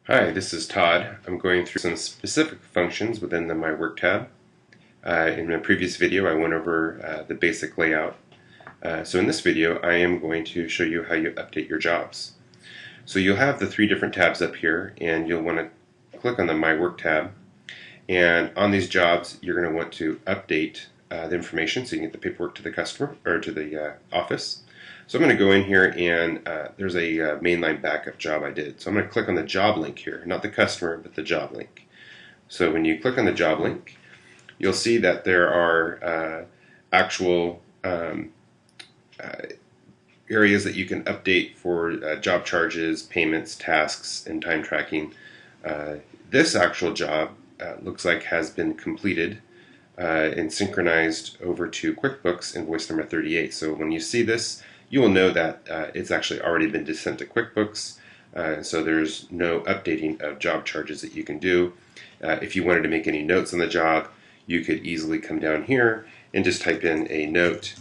Hi, this is Todd. I'm going through some specific functions within the My Work tab. In a previous video, I went over the basic layout. So in this video, I am going to show you how you update your jobs. So you'll have the three different tabs up here, and you'll want to click on the My Work tab. And on these jobs, you're going to want to update the information so you can get the paperwork to the customer or to the office. So I'm going to go in here and there's a mainline backup job I did. So I'm going to click on the job link here, not the customer, but the job link. So when you click on the job link, you'll see that there are actual areas that you can update for job charges, payments, tasks, and time tracking. This actual job looks like has been completed and synchronized over to QuickBooks invoice number 38. So when you see this, you will know that it's actually already been sent to QuickBooks. So there's no updating of job charges that you can do. If you wanted to make any notes on the job, you could easily come down here and just type in a note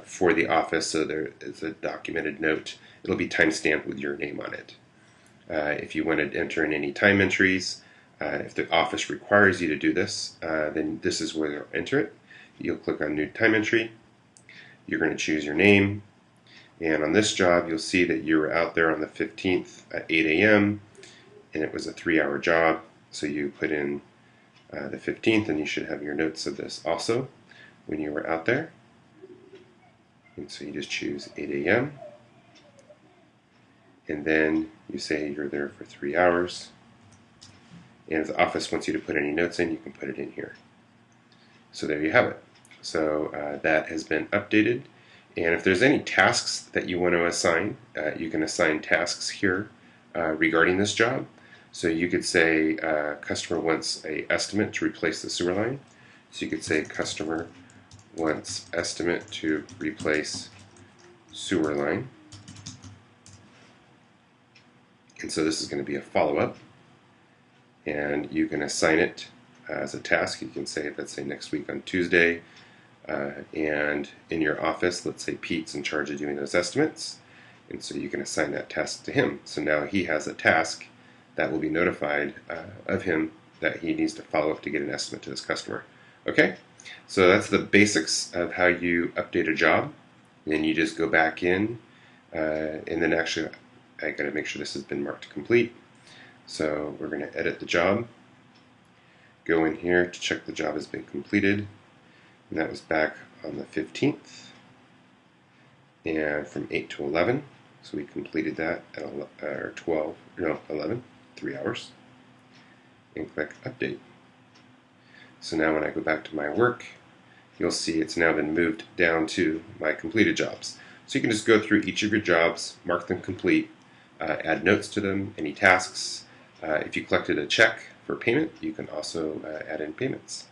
for the office. So there is a documented note. It'll be time-stamped with your name on it. If you wanted to enter in any time entries, if the office requires you to do this, then this is where you'll enter it. You'll click on New Time Entry. You're going to choose your name. And on this job, you'll see that you were out there on the 15th at 8 a.m. and it was a 3-hour job. So you put in the 15th, and you should have your notes of this also when you were out there. And so you just choose 8 a.m. and then you say you're there for 3 hours. And if the office wants you to put any notes in, you can put it in here. So there you have it. So that has been updated. And if there's any tasks that you want to assign, you can assign tasks here regarding this job. So you could say customer wants an estimate to replace the sewer line. So you could say customer wants estimate to replace sewer line. And so this is going to be a follow-up. And you can assign it as a task. You can say, let's say next week on Tuesday, and in your office, let's say Pete's in charge of doing those estimates, and so you can assign that task to him. So now he has a task that will be notified of him that he needs to follow up to get an estimate to this customer. Okay, so that's the basics of how you update a job. And then you just go back in, and then actually I got to make sure this has been marked complete. So we're going to edit the job, go in here to check the job has been completed, and that was back on the 15th, and from 8 to 11, so we completed that at 11, 3 hours, and click Update. So now when I go back to my work, you'll see it's now been moved down to my completed jobs. So you can just go through each of your jobs, mark them complete, add notes to them, any tasks. If you collected a check for payment, you can also add in payments.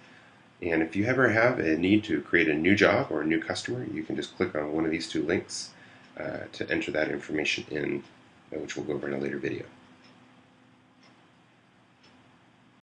And if you ever have a need to create a new job or a new customer, you can just click on one of these two links to enter that information in, which we'll go over in a later video.